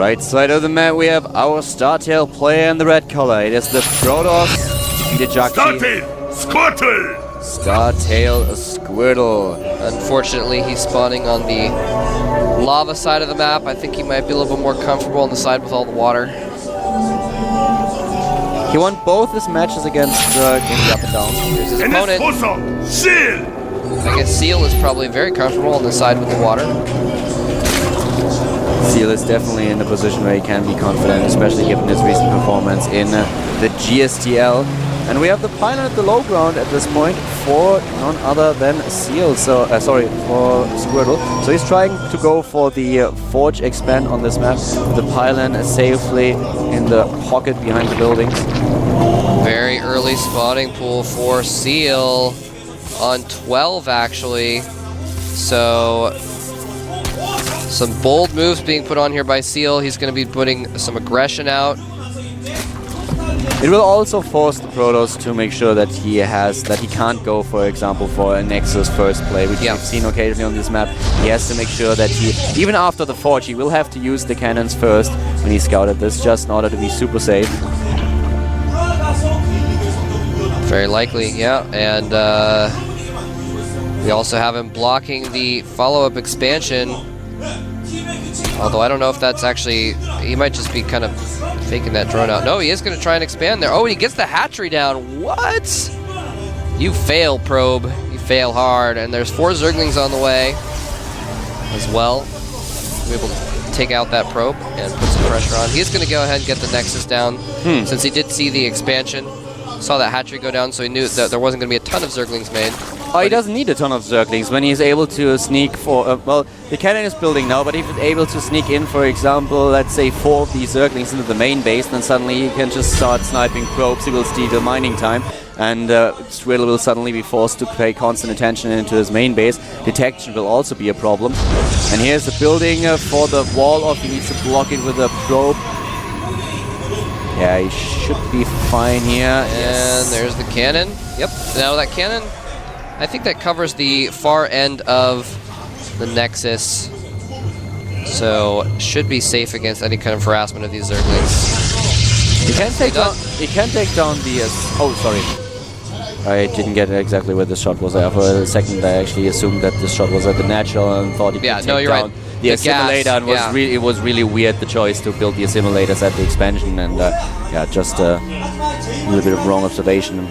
right side of the map, we have our StarTale player in the red color. It is the Protoss, defeated Jaggi. StarTale Squirtle. Unfortunately, he's spawning on the lava side of the map. I think he might be a little bit more comfortable on the side with all the water. He won both his matches against in the up and down. Here's his opponent. I guess Seal is probably very comfortable on the side with the water. Seal is definitely in a position where he can be confident, especially given his recent performance in the GSTL. And we have the Pennant at the low ground at this point for none other than Seal. So, sorry, for Squirtle. So he's trying to go for the Forge expand on this map. The pylon safely in the pocket behind the buildings. Very early spawning pool for Seal on 12, actually. So some bold moves being put on here by Seal. He's going to be putting some aggression out. It will also force the Protoss to make sure that he can't go, for example, for a Nexus first play, which we've seen occasionally on this map. He has to make sure that he, even after the Forge, he will have to use the cannons first when he scouted this, just in order to be super safe. Very likely, yeah. And we also have him blocking the follow-up expansion. Although I don't know if that's actually... He might just be kind of faking that drone out. No, he is going to try and expand there. Oh, and he gets the hatchery down. What? You fail, Probe. You fail hard. And there's 4 Zerglings on the way as well. We're able to take out that Probe and put some pressure on. He's going to go ahead and get the Nexus down since he did see the expansion. Saw that hatchery go down, so he knew that there wasn't going to be a ton of Zerglings made. Oh, he doesn't need a ton of Zerglings when he's able to sneak for... well, the cannon is building now, but if he's able to sneak in, for example, let's say 4 of these Zerglings into the main base, then suddenly he can just start sniping probes. He will steal the mining time, and Squirtle will suddenly be forced to pay constant attention into his main base. Detection will also be a problem. And here's the building for the wall off. He needs to block it with a probe. Yeah, he should be fine here. And there's the cannon. Yep. Now that cannon, I think that covers the far end of the Nexus. So should be safe against any kind of harassment of these Zerglings. He can take down. He can take down the. Oh, sorry. I didn't get exactly where the shot was there. For a second, I actually assumed that the shot was at the natural and thought he could take down the assimilator. And it was really weird, the choice to build the assimilators at the expansion. And yeah, just a little bit of wrong observation.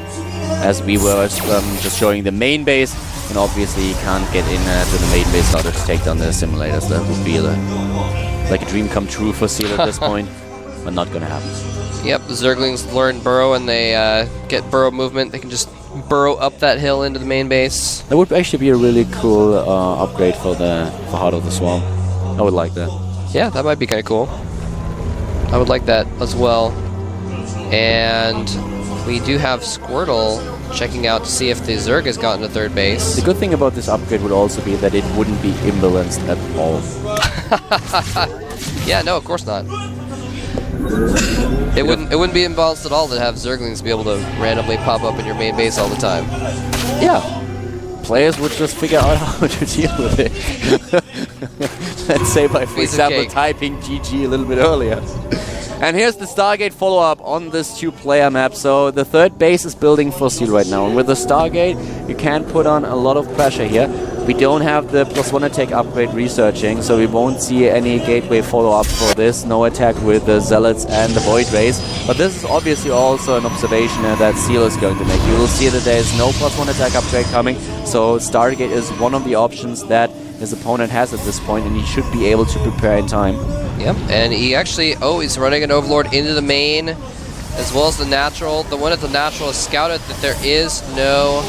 As we were just showing the main base, and obviously you can't get in to the main base in order to take down the simulators. That would be like a dream come true for Seal at this point, but not gonna happen. Yep, the Zerglings learn burrow and they get burrow movement. They can just burrow up that hill into the main base. That would actually be a really cool upgrade for Heart of the Swarm. I would like that. Yeah, that might be kind of cool. I would like that as well. And we do have Squirtle checking out to see if the Zerg has gotten to third base. The good thing about this upgrade would also be that it wouldn't be imbalanced at all. Yeah, no, of course not. It wouldn't be imbalanced at all to have Zerglings be able to randomly pop up in your main base all the time. Yeah. Players would just figure out how to deal with it. Let's say by, for example, typing GG a little bit earlier. And here's the Stargate follow-up on this 2-player map. So the third base is building for Seal right now. And with the Stargate, you can put on a lot of pressure here. We don't have the +1 attack upgrade researching, so we won't see any gateway follow-up for this. No attack with the Zealots and the Void Rays. But this is obviously also an observation that Seal is going to make. You will see that there is no +1 attack upgrade coming. So Stargate is one of the options that his opponent has at this point, and he should be able to prepare in time. Yep, and he actually, he's running an Overlord into the main, as well as the natural. The one at the natural has scouted that there is no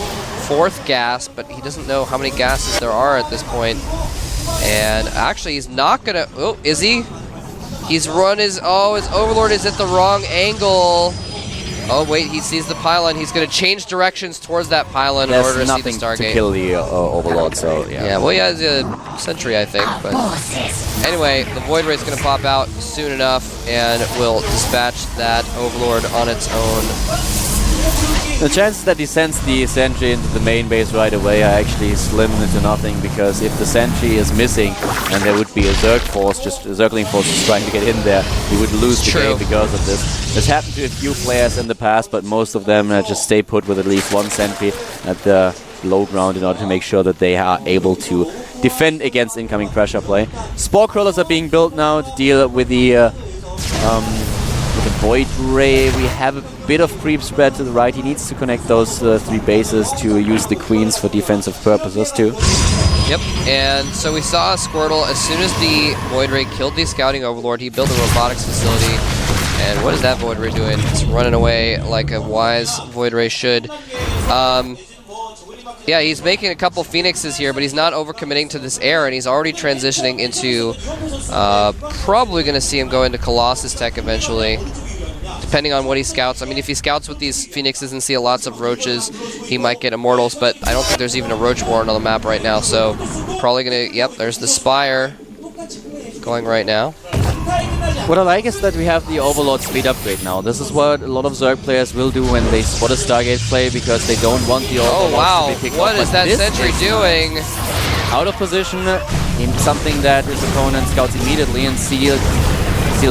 4th gas, but he doesn't know how many gases there are at this point. And actually, he's not gonna, is he? He's run his, his Overlord is at the wrong angle. Oh wait, he sees the pylon. He's going to change directions towards that pylon in order to see the Stargate. To kill the Overlord, so yeah. Yeah, well, he has a sentry, I think. But anyway, the Void Ray is going to pop out soon enough, and will dispatch that Overlord on its own. The chances that he sends the sentry into the main base right away are actually slim to nothing, because if the sentry is missing and there would be a Zerg force, just a Zergling force just trying to get in there, he would lose the game because of this. This happened to a few players in the past, but most of them just stay put with at least one sentry at the low ground in order to make sure that they are able to defend against incoming pressure play. Spore crawlers are being built now to deal with the Void Ray. We have a bit of creep spread to the right. He needs to connect those 3 bases to use the queens for defensive purposes too. Yep, and so we saw Squirtle, as soon as the Void Ray killed the Scouting Overlord, he built a robotics facility. And what is that Void Ray doing? It's running away like a wise Void Ray should. Yeah, he's making a couple Phoenixes here, but he's not overcommitting to this air, and he's already transitioning into... probably going to see him go into Colossus tech eventually, depending on what he scouts. I mean, if he scouts with these Phoenixes and see lots of Roaches, he might get Immortals, but I don't think there's even a Roach Warren on the map right now, so probably going to... Yep, there's the Spire going right now. What I like is that we have the Overlord speed upgrade now. This is what a lot of Zerg players will do when they spot a Stargate play, because they don't want the Overlord to be picked up. What is that sentry doing? Out of position, something that his opponent scouts immediately, and Seal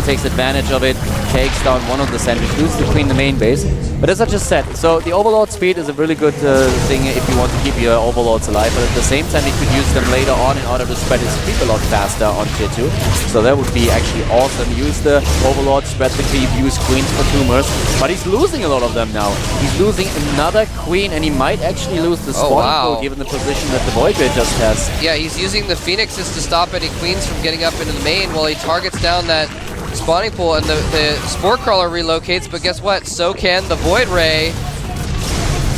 takes advantage of it, takes down one of the sentries, loses the queen in the main base. But as I just said, so the Overlord speed is a really good thing if you want to keep your Overlords alive, but at the same time he could use them later on in order to spread his creep a lot faster on tier 2. So that would be actually awesome. Use the Overlord, spread the creep, use queens for tumors, but he's losing a lot of them now. He's losing another queen, and he might actually lose the spawn pool given the position that the Void Ray just has. Yeah, he's using the Phoenixes to stop any queens from getting up into the main while he targets down that spawning pool, and the Spore Crawler relocates, but guess what? So can the Void Ray.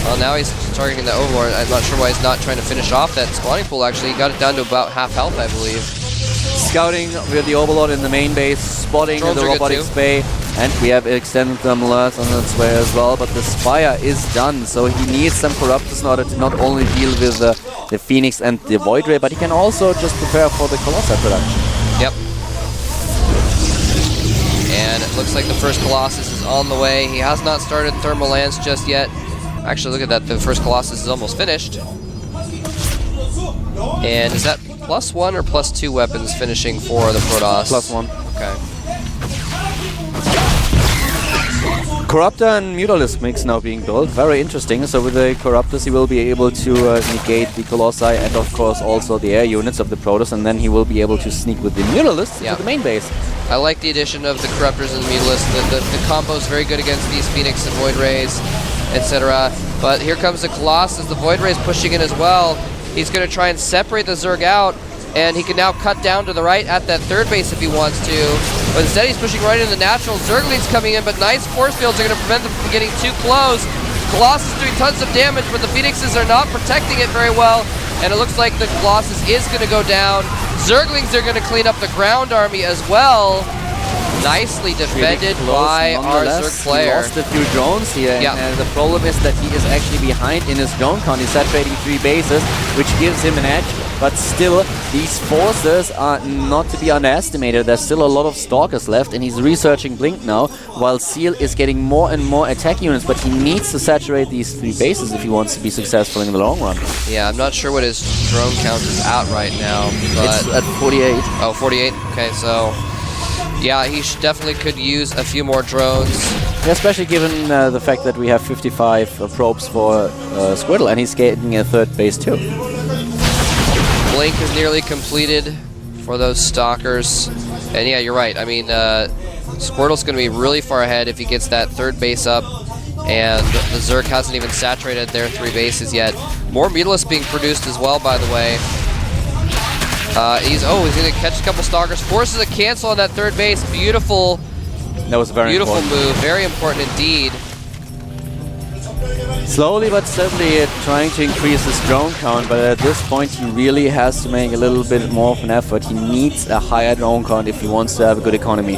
Well, now he's targeting the Overlord. I'm not sure why he's not trying to finish off that spawning pool, actually. He got it down to about half health, I believe. Scouting with the Overlord in the main base, spotting the Robotics Bay, and we have extended thermalers on its way as well, but the Spire is done, so he needs some Corruptors in order to not only deal with the Phoenix and the Void Ray, but he can also just prepare for the Colossi production. Yep. And it looks like the first Colossus is on the way. He has not started Thermal Lance just yet. Actually, look at that. The first Colossus is almost finished. And is that +1 or +2 weapons finishing for the Protoss? +1. Okay. Corruptor and Mutalisk mix now being built. Very interesting. So with the Corruptors, he will be able to negate the Colossi and, of course, also the air units of the Protoss, and then he will be able to sneak with the Mutalisks to the main base. I like the addition of the Corruptors and the Mutalisks. The combo is very good against these Phoenix and Void Rays, etc. But here comes the Colossus. The Void Ray is pushing in as well. He's going to try and separate the Zerg out, and he can now cut down to the right at that third base if he wants to. But instead he's pushing right into the natural. Zerglings coming in, but nice force fields are going to prevent them from getting too close. Colossus doing tons of damage, but the Phoenixes are not protecting it very well. And it looks like the Colossus is going to go down. Zerglings are going to clean up the ground army as well. Nicely defended by our Zerg player. He lost a few drones here, and the problem is that he is actually behind in his drone count. He's saturating 3 bases, which gives him an edge, but still, these forces are not to be underestimated. There's still a lot of Stalkers left, and he's researching Blink now, while Seal is getting more and more attack units, but he needs to saturate these 3 bases if he wants to be successful in the long run. Yeah, I'm not sure what his drone count is at right now, but... It's at 48. Oh, 48? Okay, so... Yeah, he definitely could use a few more drones. Yeah, especially given the fact that we have 55 probes for Squirtle, and he's getting a 3rd base too. Blink is nearly completed for those Stalkers. And yeah, you're right. I mean, Squirtle's going to be really far ahead if he gets that 3rd base up. And the Zerg hasn't even saturated their 3 bases yet. More Mutalisks being produced as well, by the way. He's going to catch a couple Stalkers. Forces a cancel on that 3rd base. Beautiful. That was a very beautiful move. Very important indeed. Slowly but steadily trying to increase his drone count, but at this point he really has to make a little bit more of an effort. He needs a higher drone count if he wants to have a good economy.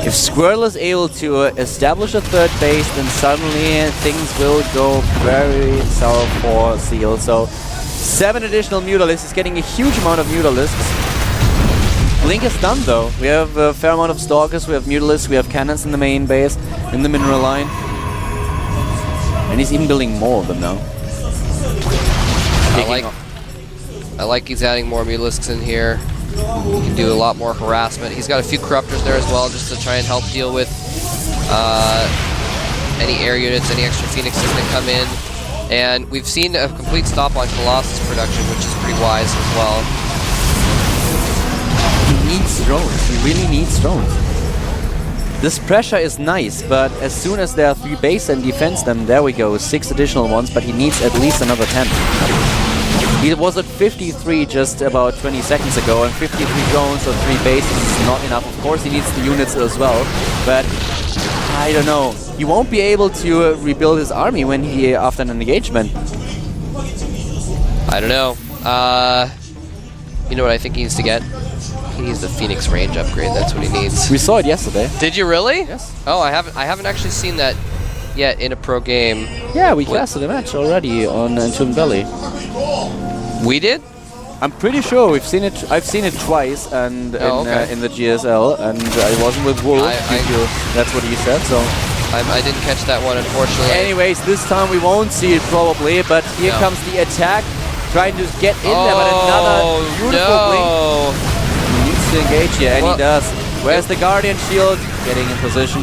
If Squirtle is able to establish a 3rd base, then suddenly things will go very sour for Seal. So 7 additional Mutalisks. He's getting a huge amount of Mutalisks. Blink is done though. We have a fair amount of Stalkers, we have Mutalisks, we have cannons in the main base, in the mineral line. And he's even building more of them now. I like he's adding more Mutalisks in here. He can do a lot more harassment. He's got a few Corruptors there as well, just to try and help deal with any air units, any extra Phoenixes that come in. And we've seen a complete stop on Colossus production, which is pretty wise as well. He needs drones. He really needs drones. This pressure is nice, but as soon as there are 3 base and defense, then there we go, 6 additional ones, but he needs at least another 10. He was at 53 just about 20 seconds ago, and 53 drones or 3 bases is not enough. Of course, he needs the units as well, but I don't know. He won't be able to rebuild his army when he after an engagement. I don't know. You know what I think he needs to get? He needs the Phoenix range upgrade. That's what he needs. We saw it yesterday. Did you really? Yes. Oh, I haven't actually seen that yet in a pro game. Yeah, we casted a match already on Entombed Valley. We did? I'm pretty sure we've seen it. I've seen it twice, and in the GSL, and I wasn't with Wolf. That's what he said. So I didn't catch that one, unfortunately. Anyways, this time we won't see it probably. But here comes the attack, trying to get in there, but another beautiful blink. He needs to engage here, and he does. Where's the Guardian Shield? Getting in position.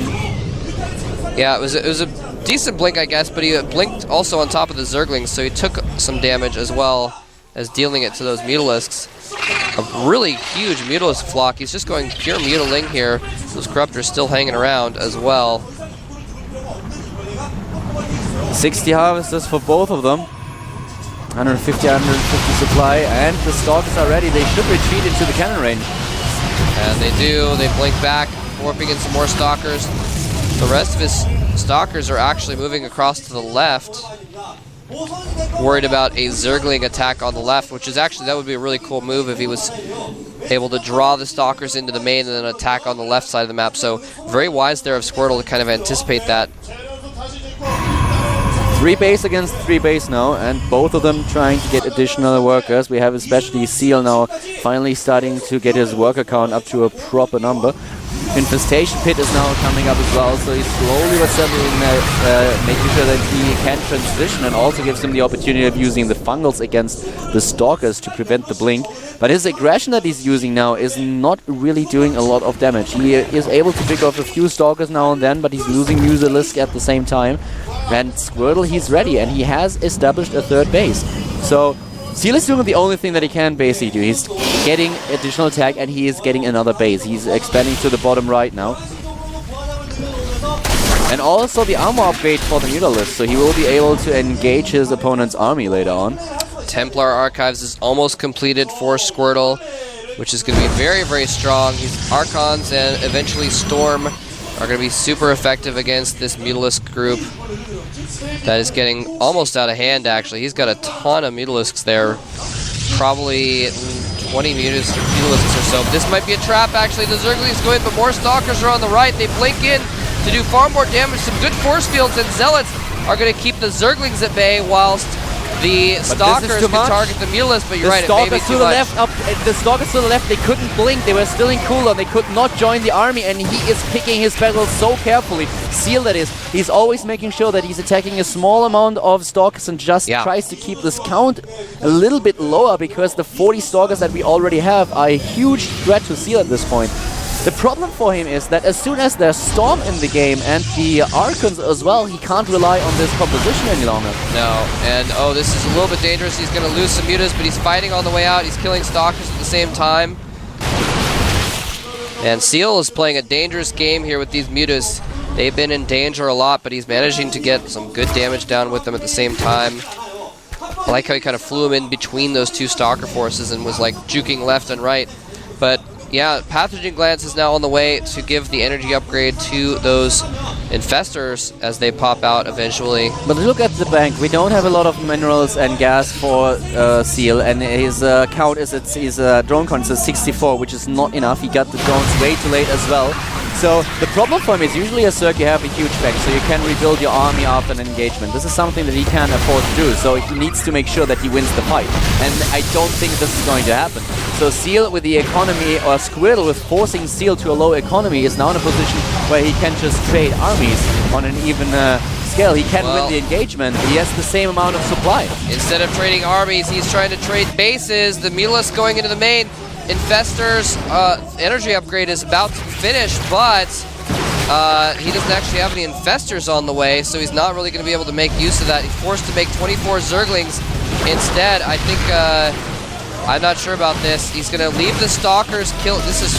Yeah, it was a decent blink, I guess, but he blinked also on top of the Zerglings, so he took some damage as well as dealing it to those Mutalisks. A really huge Mutalisk flock. He's just going pure Mutaling here. Those Corruptors still hanging around as well. 60 harvesters for both of them. 150, 150 supply, and the Stalkers are ready. They should retreat into the cannon range. And they do. They blink back, warping in some more Stalkers. The rest of his Stalkers are actually moving across to the left. Worried about a Zergling attack on the left, which is actually, that would be a really cool move if he was able to draw the Stalkers into the main and then attack on the left side of the map. So very wise there of Squirtle to kind of anticipate that. 3 base against 3 base now, and both of them trying to get additional workers. We have especially Seal now finally starting to get his worker count up to a proper number. Infestation Pit is now coming up as well, so he's slowly but steadily making sure that he can transition, and also gives him the opportunity of using the Fungals against the Stalkers to prevent the blink. But his aggression that he's using now is not really doing a lot of damage. He is able to pick off a few Stalkers now and then, but he's losing Musalisk at the same time. And Squirtle, he's ready, and he has established a 3rd base. So Seal is doing the only thing that he can basically do. He's getting additional attack, and he is getting another base. He's expanding to the bottom right now. And also the armor upgrade for the Mutalisk, so he will be able to engage his opponent's army later on. Templar Archives is almost completed for Squirtle, which is going to be very, very strong. Archons and eventually Storm are going to be super effective against this Mutalisk group that is getting almost out of hand, actually. He's got a ton of Mutalisks there. Probably 20 Mutalisks or so. But this might be a trap, actually. The Zerglings go in, but more Stalkers are on the right. They blink in to do far more damage. Some good force fields, and Zealots are going to keep the Zerglings at bay whilst the Stalkers can target the Mutalisks, but you're right, it may be too much. The Stalkers to the left, they couldn't blink, they were still in cooldown, they could not join the army, and he is picking his battles so carefully. Seal, that is, he's always making sure that he's attacking a small amount of Stalkers and just tries to keep this count a little bit lower, because the 40 Stalkers that we already have are a huge threat to Seal at this point. The problem for him is that as soon as there's Storm in the game and the Archons as well, he can't rely on this composition any longer. No, and oh, this is a little bit dangerous. He's going to lose some mutas, but he's fighting on the way out. He's killing Stalkers at the same time. And Seal is playing a dangerous game here with these mutas. They've been in danger a lot, but he's managing to get some good damage down with them at the same time. I like how he kind of flew him in between those two Stalker forces and was like juking left and right. But yeah, Pathogen Glance is now on the way to give the energy upgrade to those Infestors as they pop out eventually. But look at the bank. We don't have a lot of minerals and gas for Seal, and his count is his drone count is 64, which is not enough. He got the drones way too late as well. So the problem for him is usually a Zerg, you have a huge bank, so you can rebuild your army after an engagement. This is something that he can't afford to do, so he needs to make sure that he wins the fight. And I don't think this is going to happen. So Seal with the economy, or Squirtle with forcing Seal to a low economy, is now in a position where he can just trade armies on an even scale. He can win the engagement. He has the same amount of supply. Instead of trading armies, he's trying to trade bases. The Mutalisk going into the main. Infestor's energy upgrade is about to finish, but he doesn't actually have any Infestors on the way, so he's not really going to be able to make use of that. He's forced to make 24 Zerglings instead. I think, I'm not sure about this. He's going to leave the Stalkers kill. This is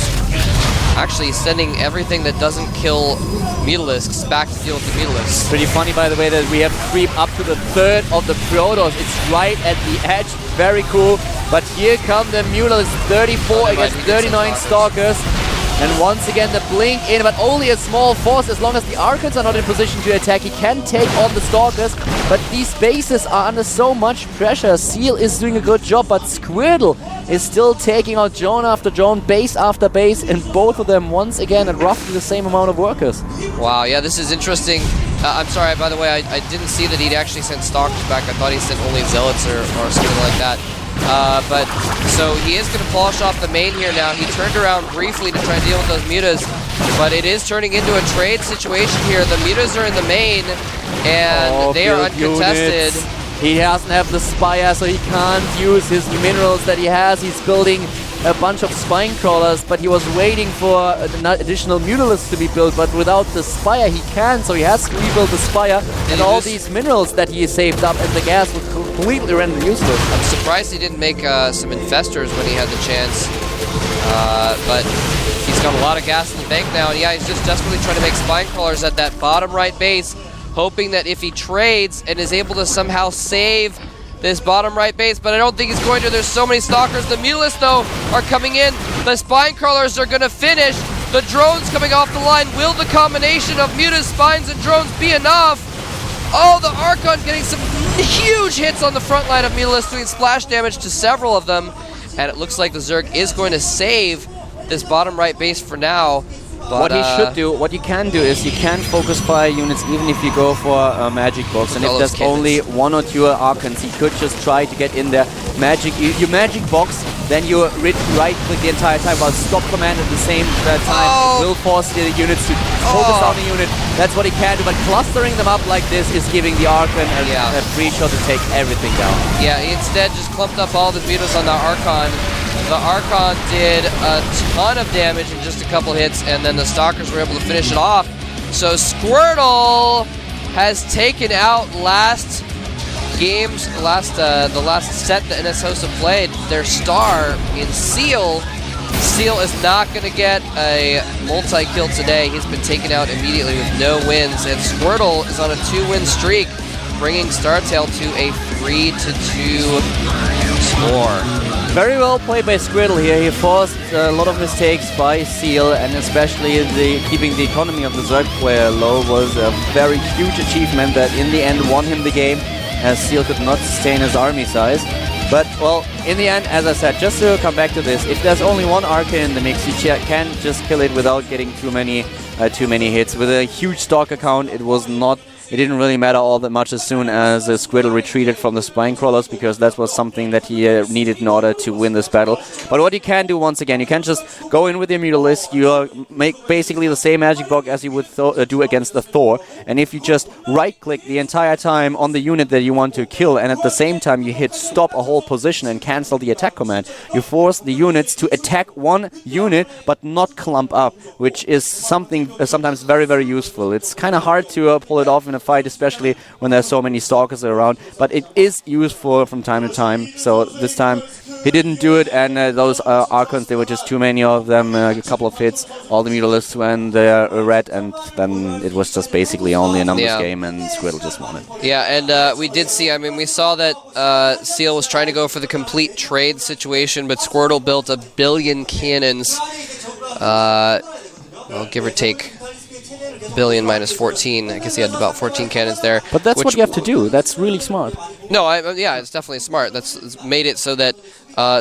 actually sending everything that doesn't kill Mutalisks back to deal with the Mutalisks. Pretty funny, by the way, that we have creep up to the third of the Protoss. It's right at the edge. Very cool. But here come the Mutalisks, 34 against 39 Stalkers. And once again, the blink in, but only a small force. As long as the Archons are not in position to attack, he can take on the Stalkers. But these bases are under so much pressure. Seal is doing a good job, but Squirtle is still taking out drone after drone, base after base, and both of them once again at roughly the same amount of workers. Wow, yeah, this is interesting. I'm sorry, by the way, I didn't see that he'd actually sent Stalkers back. I thought he sent only Zealots or something like that. But so he is going to polish off the main here now. He turned around briefly to try and deal with those mutas, but it is turning into a trade situation here. The mutas are in the main, and they are uncontested. Units. He doesn't have the Spire, so he can't use his minerals that he has. He's building a bunch of spine crawlers, but he was waiting for additional Mutalisks to be built, but without the Spire he can, so he has to rebuild the Spire, and all these minerals that he saved up and the gas would completely render useless. I'm surprised he didn't make some Infestors when he had the chance, but he's got a lot of gas in the bank now, and yeah, he's just desperately trying to make spine crawlers at that bottom right base, hoping that if he trades and is able to somehow save this bottom right base, but I don't think he's going to. There's so many Stalkers. The Mutalisks, though, are coming in. The Spine Crawlers are going to finish. The drones coming off the line. Will the combination of Mutas, Spines, and drones be enough? Oh, the Archon getting some huge hits on the front line of Mutalisks, doing splash damage to several of them. And it looks like the Zerg is going to save this bottom right base for now. But, what you can do is you can focus fire units even if you go for a magic box, and if there's only one or two Archons, he could just try to get in there. You magic box, then you right click the entire time while stop command at the same time. It will force the units to focus on the unit. That's what he can do, but clustering them up like this is giving the Archon a free shot to take everything down. Yeah, he instead just clumped up all the mutas on the Archon. The Archon did a ton of damage in just a couple hits, and then the Stalkers were able to finish it off. So Squirtle has taken out the last set that NS Hosts have played, their star in Seal. Seal is not going to get a multi-kill today. He's been taken out immediately with no wins, and Squirtle is on a 2-win streak, bringing StarTale to a 3-2 score. Very well played by Squirtle here. He forced a lot of mistakes by Seal, and especially keeping the economy of the Zerg player low was a very huge achievement that in the end won him the game, as Seal could not sustain his army size. But, well, in the end, as I said, just to come back to this, if there's only one Archon in the mix, you can just kill it without getting too many hits. With a huge Stalker count, it didn't really matter all that much as soon as Squirtle retreated from the Spine Crawlers, because that was something that he needed in order to win this battle. But what you can do, once again, you can just go in with your Mutalisk, you make basically the same magic box as you would do against the Thor, and if you just right-click the entire time on the unit that you want to kill, and at the same time you hit stop a whole position and cancel the attack command, you force the units to attack one unit but not clump up, which is something sometimes very, very useful. It's kind of hard to pull it off in a fight, especially when there's so many Stalkers around, but it is useful from time to time. So this time he didn't do it, and those Archons, there were just too many of them, a couple of hits, all the Mutalisks went red, and then it was just basically only a numbers game, and Squirtle just won it. Yeah, and we did see, I mean, we saw that Seal was trying to go for the complete trade situation, but Squirtle built 1 billion cannons, well, give or take billion minus 14. I guess he had about 14 cannons there. But that's what you have to do. That's really smart. No, yeah, it's definitely smart. That's made it so that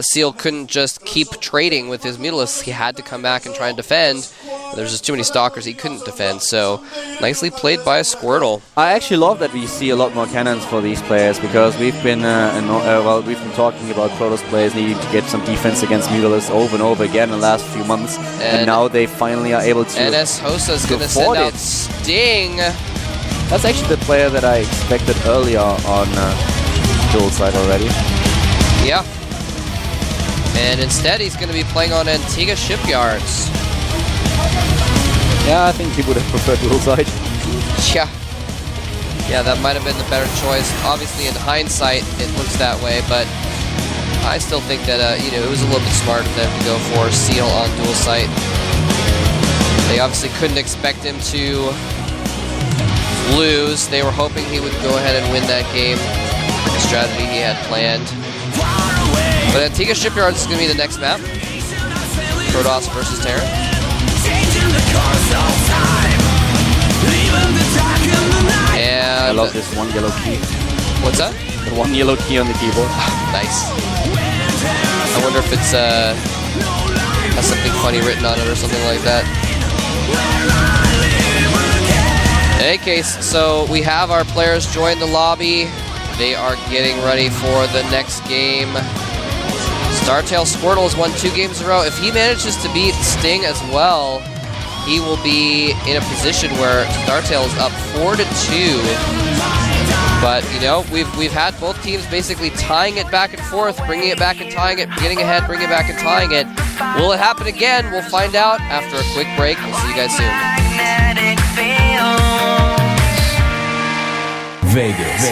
Seal couldn't just keep trading with his Mutalisks. He had to come back and try and defend. There's just too many Stalkers he couldn't defend, so nicely played by Squirtle. I actually love that we see a lot more cannons for these players, because we've been we've been talking about Protoss players needing to get some defense against Mutalisks over and over again in the last few months, and now they finally are able to. NS Hosa's going to send out Sting. That's actually the player that I expected earlier on dual side already. Yeah. And instead, he's going to be playing on Antigua Shipyards. Yeah, I think he would have preferred dual side. Yeah. Yeah, that might have been the better choice. Obviously, in hindsight, it looks that way, but I still think that, you know, it was a little bit smart of them to go for Seal on dual site. They obviously couldn't expect him to lose. They were hoping he would go ahead and win that game. The strategy he had planned. But Antigua Shipyards is going to be the next map. Protoss versus Terran. And I love this one yellow key. What's that? The one yellow key on the keyboard. Nice. I wonder if it's has something funny written on it or something like that. In any case, so we have our players join the lobby. They are getting ready for the next game. StarTale Squirtle has won 2 games in a row. If he manages to beat Sting as well, he will be in a position where StarTale is up 4-2. But, you know, we've had both teams basically tying it back and forth, bringing it back and tying it, getting ahead, bringing it back and tying it. Will it happen again? We'll find out after a quick break. We'll see you guys soon. Vegas.